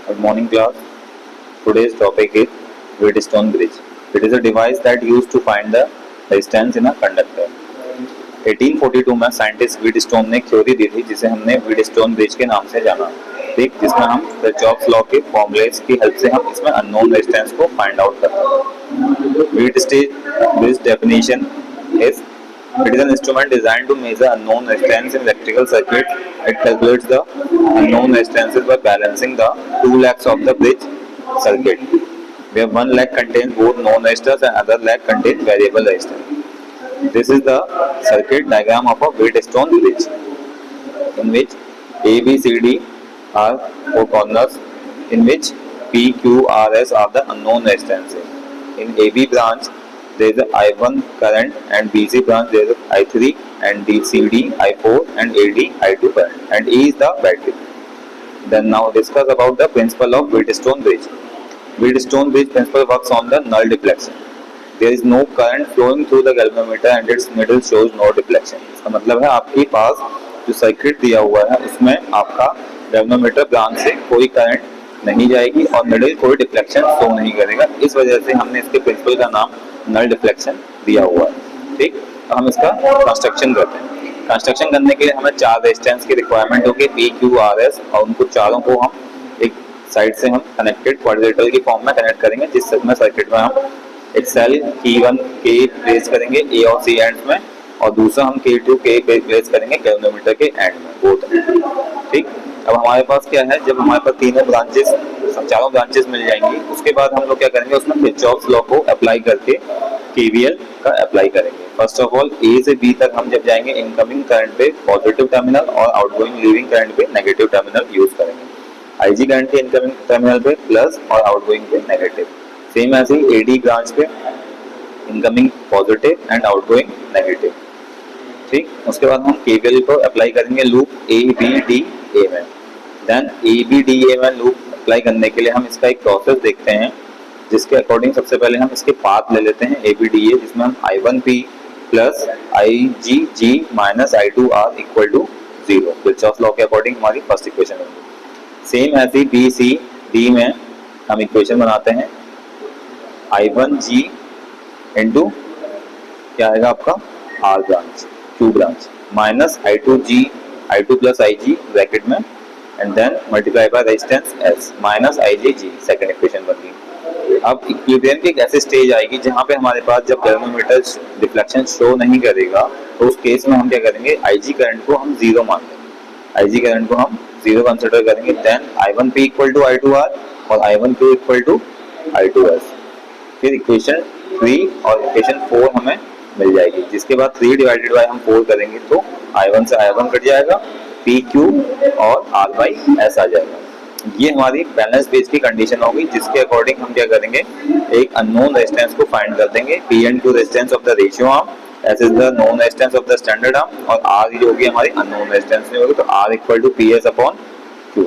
Good morning, class. Today's topic is Wheatstone bridge. It is a device that used to find the resistance in a conductor. 1842 में scientist Wheatstone ने theory दी थी जिसे हमने Wheatstone bridge के नाम से जाना, ठीक, जिसमें हम किरचॉफ्स लॉ के फॉर्मूलेस की हेल्प से हम इसमें अननोन रेजिस्टेंस को फाइंड आउट करते हैं। Wheatstone bridge definition is it is an instrument designed to measure unknown resistance in electrical circuits. It calculates the unknown resistances by balancing the two legs of the bridge circuit, where one leg contains both known resistors and other leg contains variable resistors. This is the circuit diagram of a Wheatstone bridge, in which A, B, C, D are four corners, in which P, Q, R, S are the unknown resistances. In AB branch, there is a I1 current, and BC branch there is a I3, and DCD I4, and AD I2 current, and E is the battery. Then now discuss about the principle of Wheatstone bridge. Wheatstone bridge principle works on the null deflection. There is no current flowing through the galvanometer and its middle shows no deflection. इसका मतलब है आपके पास जो circuit दिया हुआ है उसमें आपका galvanometer ब्रांच से कोई करंट नहीं जाएगी और मिडिल कोई डिफ्लेक्शन शो नहीं करेगा। इस वजह से हमने इसके प्रिंसिपल का नाम नल डिफ्लेक्शन दिया हुआ है, ठीक। तो हम इसका कंस्ट्रक्शन करते हैं। कंस्ट्रक्शन करने के लिए हमें चार रेजिस्टेंस की रिक्वायरमेंट होगी, पी, क्यू, आर, एस, और उनको चारों को हम एक साइड से हम कनेक्टेड क्वाड्रिलेटरल की फॉर्म में कनेक्ट करेंगे, जिसमें सर्किट में हम एक सेल K1 K प्लेस करेंगे ए और सी एंड में, और दूसरा हम K2 K प्लेस करेंगे गैल्वेनोमीटर के एंड में, बोथ एंड, ठीक। अब हमारे पास क्या है, जब हमारे पास तीनों ब्रांचेस चारों ब्रांचेस मिल जाएंगी, उसके बाद हम लोग क्या करेंगे, उसमें किरचॉफ्स लॉ को अप्लाई करके केवीएल का अप्लाई करेंगे। फर्स्ट ऑफ ऑल ए से बी तक हम जब जाएंगे, इनकमिंग करंट पे पॉजिटिव टर्मिनल और आउटगोइंग लीविंग करंट पे नेगेटिव टर्मिनल यूज करेंगे। आईजी करंट के इनकमिंग टर्मिनल पे प्लस और आउटगोइंग पे नेगेटिव। सेम ऐसे ही एडी ब्रांच पे incoming positive and outgoing negative, ठीक। उसके बाद हम केवीएल को अप्लाई करेंगे loop A B D A में। Then A B D A में लूप अप्लाई करने के लिए हम इसका एक प्रोसेस देखते हैं, जिसके अकॉर्डिंग सबसे पहले हम इसके पाथ ले लेते हैं ए बी डी ए, जिसमें हम I1P plus IGG minus I2R equal to 0 Kirchhoff law के अकॉर्डिंग हमारी फर्स्ट इक्वेशन होगी। सेम ऐसी बी सी डी में हम इक्वेशन बनाते हैं I1G इंटू क्या आएगा आपका R branch Q branch minus I2 plus IG bracket में, and then multiply by resistance S minus IGG, second equation बन गई। अब इक्विलिब्रियम की एक ऐसी स्टेज आएगी जहां पे हमारे पास जब गैल्वेनोमीटर डिफ्लेक्शन शो नहीं करेगा, तो उस केस में हम क्या करेंगे, IG करंट को हम 0 मान लेंगे, IG करंट को हम 0 कंसीडर करेंगे। Then I1P equal to I2R और I1Q इक्वल टू I2S। फिर इक्वेशन 3 और इक्वेशन 4 हमें मिल जाएगी, जिसके बाद 3 डिवाइडेड बाय हम 4 करेंगे तो I1 से I1 कट जाएगा, PQ और R बाई S आ जाएगा। ये हमारी बैलेंस बेस की कंडीशन होगी, जिसके अकॉर्डिंग हम क्या करेंगे, एक अननोन रेजिस्टेंस को फाइंड कर देंगे। P and Q resistance of the ratio arm, S is the known resistance of the standard arm, और R जो होगी हमारी अननोन रेजिस्टेंस नहीं होगी, तो R equal to PS upon Q।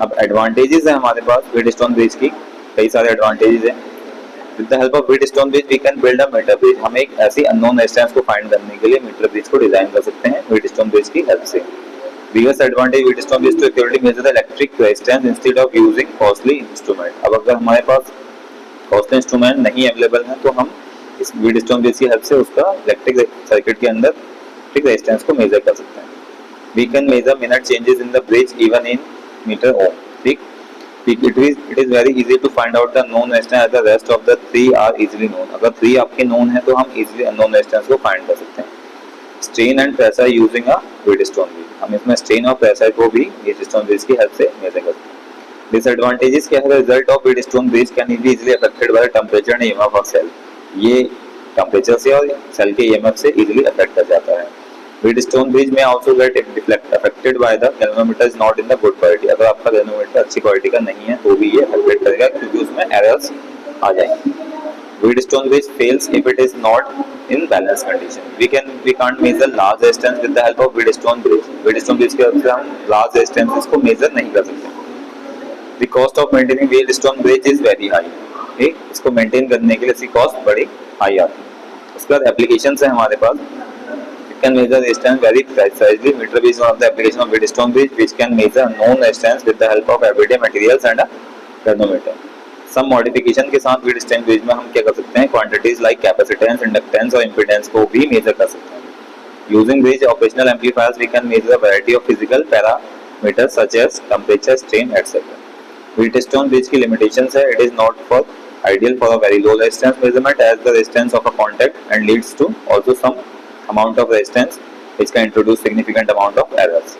अब एडवांटेजेस है हमारे पास व्हीटस्टोन ब्रिज की, कई सारे एडवांटेजेस हैं। With the help of Wheatstone bridge we can build a meter bridge. हम एक ऐसी अननोन रेजिस्टेंस को फाइंड करने के लिए मीटर ब्रिज को डिजाइन कर सकते हैं व्हीटस्टोन ब्रिज की हेल्प से। Biggest advantage Wheatstone is to accurately measure the electric resistance instead of using costly instrument। अब अगर हमारे पास costly instrument नहीं अवेलेबल है, तो हम इस Wheatstone ब्रिज की हेल्प से उसका इलेक्ट्रिक सर्किट के अंदर इलेक्ट्रिक रेजिस्टेंस को मेजर कर सकते हैं। We can measure minute changes in the bridge even in meter ohm, ठीक। It is very easy to find out the known resistance as the rest of the 3 are easily known। अगर 3 आपके known है तो हम easily unknown resistance को find कर सकते हैं। Strain and pressure using a Wheatstone bridge, हम इसमें स्ट्रेन और प्रेशर को भी व्हीटस्टोन ब्रिज की हेल्प से मेजर करते हैं। डिसएडवांटेजेस क्या है, result of Wheatstone bridge can be easily affected by temperature and EMF of cell. ये टेंपरेचर से और सेल के ईएमएफ से इजीली अफेक्ट कर जाता है। व्हीटस्टोन ब्रिज में also get affected by the galvanometer is not in the good quality. अगर आपका गैल्वेनोमीटर अच्छी क्वालिटी का नहीं है तो भी ये अफेक्ट करेगा, क्योंकि उसमें एरर्स आ जाएंगे। Wheatstone bridge fails if it is not in balanced condition। We can't measure large resistance with the help of Wheatstone bridge। Wheatstone bridge के help से हम large resistances को measure नहीं कर सकते। The cost of maintaining Wheatstone bridge is very high। ठीक, इसको maintain करने के लिए इसकी cost बड़ी high आती है। उसके बाद applications है हमारे पास। It can measure resistance very precisely। Meter bridge is one of the application of Wheatstone bridge which can measure known resistance with the help of everyday materials and a thermometer. Some modification के साथ Wheatstone bridge में हम क्या कर सकते हैं, quantities like capacitance, inductance और impedance को भी मेजर कर सकते हैं। Using bridge operational amplifiers we can measure a variety of physical parameters such as temperature, strain etcetera. Wheatstone bridge की लिमिटेशंस है, it is not for ideal for a very low resistance measurement as the resistance of a contact and leads to also some amount of resistance which can introduce significant amount of errors,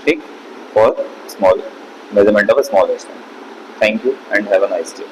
ठीक, for small measurement of a small resistance. Thank you and have a nice day.